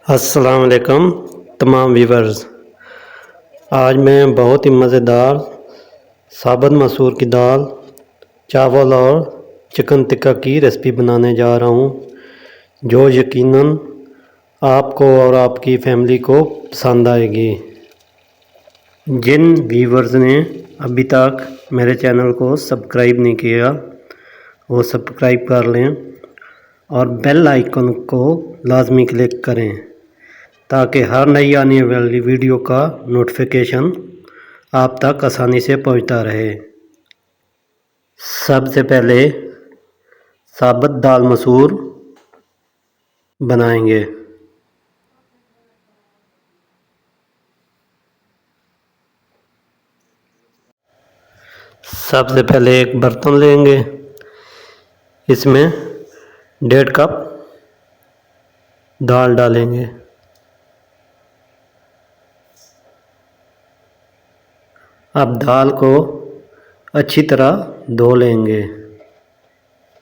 अस्सलाम वालेकुम तमाम व्यूवर्स। आज मैं बहुत ही मज़ेदार साबुत मसूर की दाल, चावल और चिकन टिक्का की रेसिपी बनाने जा रहा हूँ, जो यकीनन आपको और आपकी फैमिली को पसंद आएगी। जिन व्यूवर्स ने अभी तक मेरे चैनल को सब्सक्राइब नहीं किया, वो सब्सक्राइब कर लें और बेल आइकन को लाजमी क्लिक करें ताकि हर नई आने वाली वीडियो का नोटिफिकेशन आप तक आसानी से पहुंचता रहे। सबसे पहले साबुत दाल मसूर बनाएंगे। सबसे पहले एक बर्तन लेंगे, इसमें 1.5 कप दाल डालेंगे। अब दाल को अच्छी तरह धो लेंगे,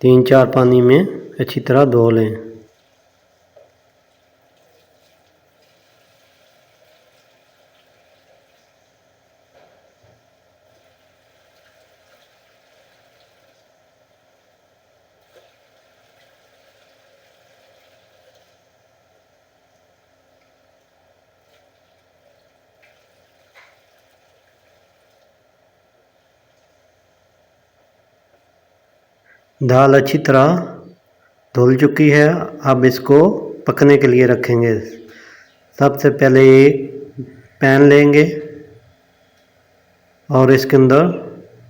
3-4 पानी में अच्छी तरह धो लें। दाल अच्छी तरह धुल चुकी है, अब इसको पकने के लिए रखेंगे। सबसे पहले एक पैन लेंगे और इसके अंदर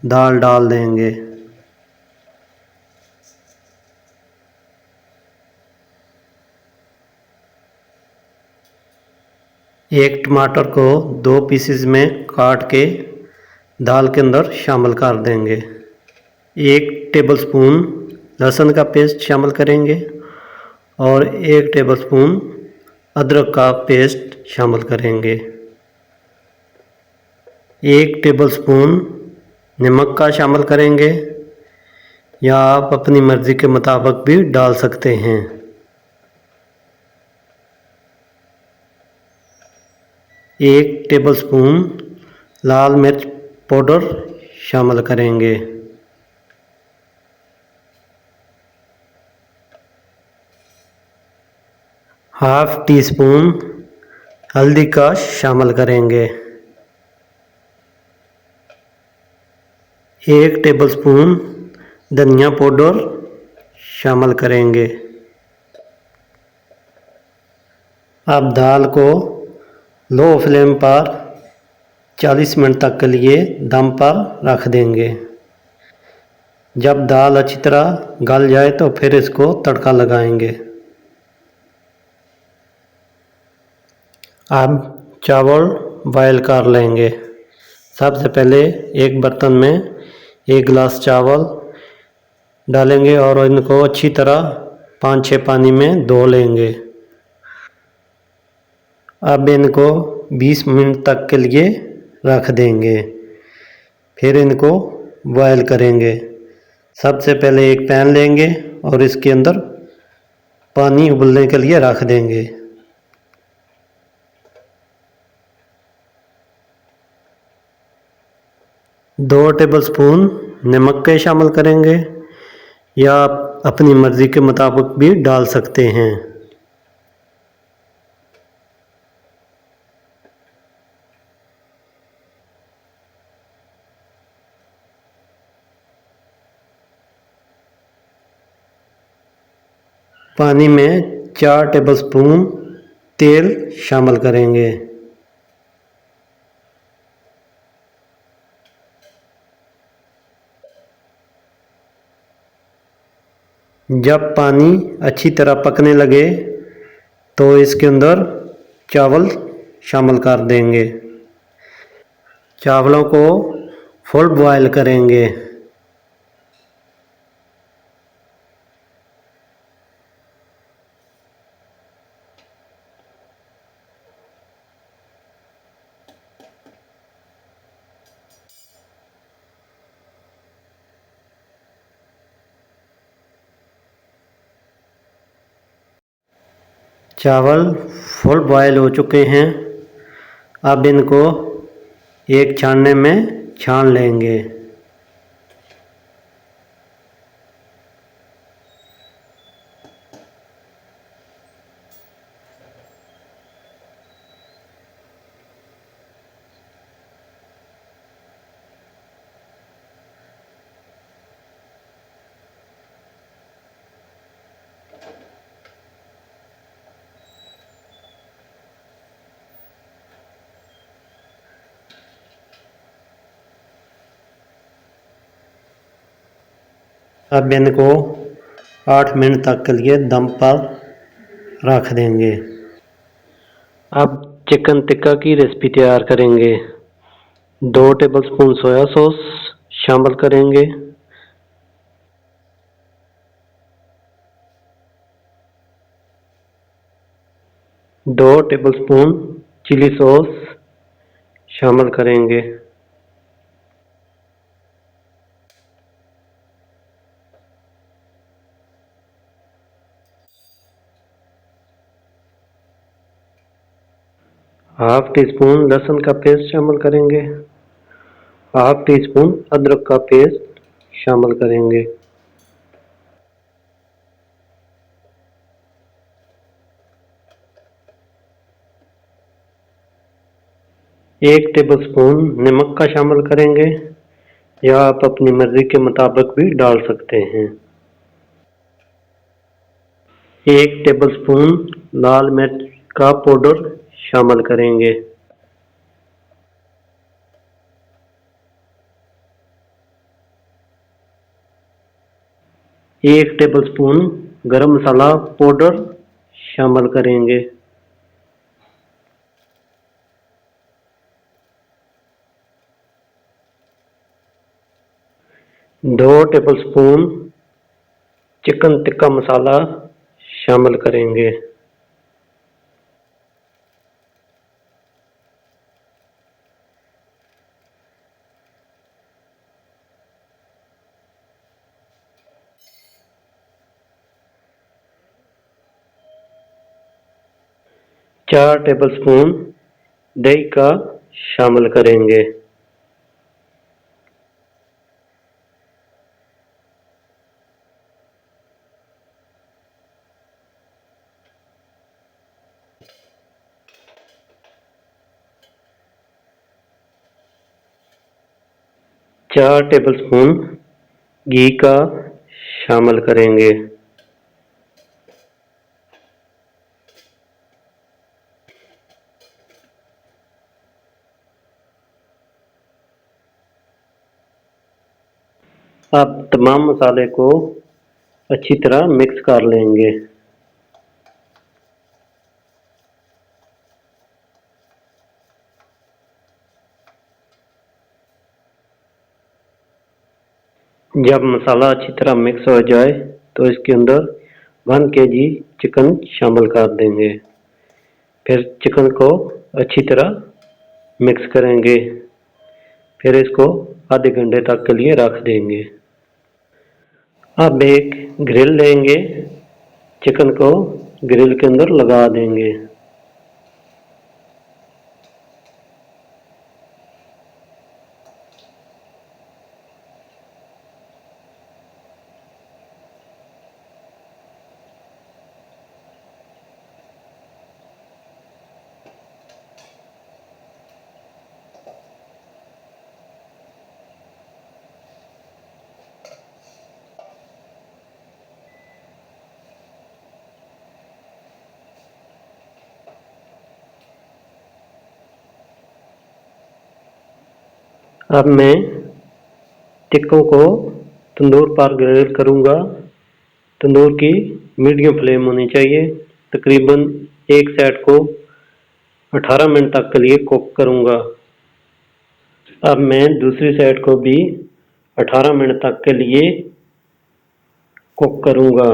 दाल डाल देंगे। एक टमाटर को 2 पीसेस में काट के दाल के अंदर शामिल कर देंगे। 1 टेबलस्पून लहसुन का पेस्ट शामिल करेंगे और 1 टेबलस्पून अदरक का पेस्ट शामिल करेंगे। 1 टेबलस्पून नमक का शामिल करेंगे, या आप अपनी मर्ज़ी के मुताबिक भी डाल सकते हैं। 1 टेबलस्पून लाल मिर्च पाउडर शामिल करेंगे। 1/2 टीस्पून हल्दी का शामिल करेंगे। 1 टेबलस्पून धनिया पाउडर शामिल करेंगे। अब दाल को लो फ्लेम पर 40 मिनट तक के लिए दम पर रख देंगे। जब दाल अच्छी तरह गल जाए तो फिर इसको तड़का लगाएंगे। अब चावल बॉयल कर लेंगे। सबसे पहले एक बर्तन में 1 गिलास चावल डालेंगे और इनको अच्छी तरह 5-6 पानी में धो लेंगे। अब इनको 20 मिनट तक के लिए रख देंगे, फिर इनको बॉयल करेंगे। सबसे पहले एक पैन लेंगे और इसके अंदर पानी उबलने के लिए रख देंगे। दो टेबलस्पून नमक के शामिल करेंगे, या आप अपनी मर्ज़ी के मुताबिक भी डाल सकते हैं। पानी में 4 टेबलस्पून तेल शामिल करेंगे। जब पानी अच्छी तरह पकने लगे तो इसके अंदर चावल शामिल कर देंगे। चावलों को फुल बॉयल करेंगे। चावल फुल बॉयल हो चुके हैं। अब इनको एक छानने में छान लेंगे। अब इनको 8 मिनट तक के लिए दम पर रख देंगे। अब चिकन टिक्का की रेसिपी तैयार करेंगे। 2 टेबलस्पून सोया सॉस शामिल करेंगे। 2 टेबलस्पून चिली सॉस शामिल करेंगे। 1/2 टीस्पून लहसुन का पेस्ट शामिल करेंगे। 1/2 टीस्पून अदरक का पेस्ट शामिल करेंगे। 1 टेबलस्पून नमक का शामिल करेंगे, या आप अपनी मर्जी के मुताबिक भी डाल सकते हैं। 1 टेबलस्पून लाल मिर्च का पाउडर शामिल करेंगे। 1 टेबलस्पून गरम मसाला पाउडर शामिल करेंगे। 2 टेबलस्पून चिकन टिक्का मसाला शामिल करेंगे। 4 टेबलस्पून दही का शामिल करेंगे। 4 टेबलस्पून घी का शामिल करेंगे। अब तमाम मसाले को अच्छी तरह मिक्स कर लेंगे। जब मसाला अच्छी तरह मिक्स हो जाए तो इसके अंदर 1 kg चिकन शामिल कर देंगे। फिर चिकन को अच्छी तरह मिक्स करेंगे। फिर इसको आधे घंटे तक के लिए रख देंगे। अब एक ग्रिल लेंगे, चिकन को ग्रिल के अंदर लगा देंगे। अब मैं टिक्कों को तंदूर पर ग्रिल करूँगा। तंदूर की मीडियम फ्लेम होनी चाहिए। तकरीबन एक साइड को 18 मिनट तक के लिए कुक करूँगा। अब मैं दूसरी साइड को भी 18 मिनट तक के लिए कुक करूँगा।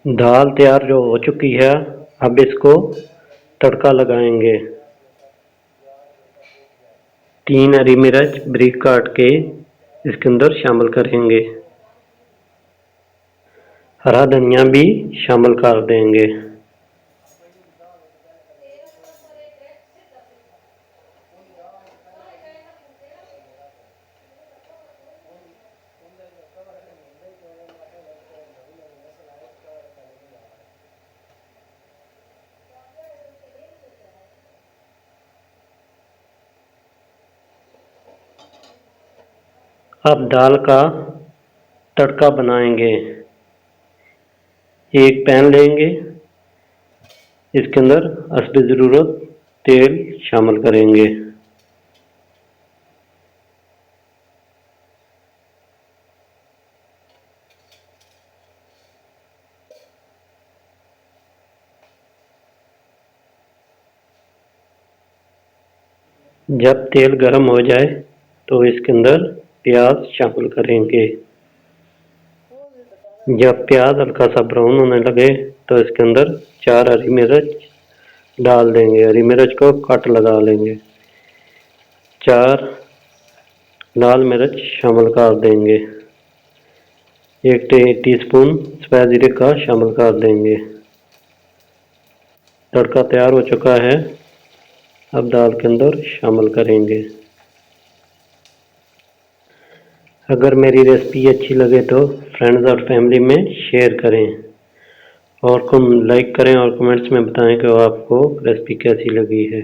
दाल तैयार जो हो चुकी है, अब इसको तड़का लगाएंगे। 3 हरी मिर्च बारीक काट के इसके अंदर शामिल करेंगे। हरा धनिया भी शामिल कर देंगे। अब दाल का तड़का बनाएंगे। एक पैन लेंगे, इसके अंदर हस्ब ज़रूरत तेल शामिल करेंगे। जब तेल गर्म हो जाए तो इसके अंदर प्याज शामिल करेंगे। जब प्याज हल्का सा ब्राउन होने लगे तो इसके अंदर 4 हरी मिर्च डाल देंगे। हरी मिर्च को कट लगा लेंगे। 4 लाल मिर्च शामिल कर देंगे। 1 टीस्पून सफ़ेद जीरे का शामिल कर देंगे। तड़का तैयार हो चुका है, अब दाल के अंदर शामिल करेंगे। अगर मेरी रेसिपी अच्छी लगे तो फ्रेंड्स और फैमिली में शेयर करें और लाइक करें और कमेंट्स में बताएं कि आपको रेसिपी कैसी लगी है।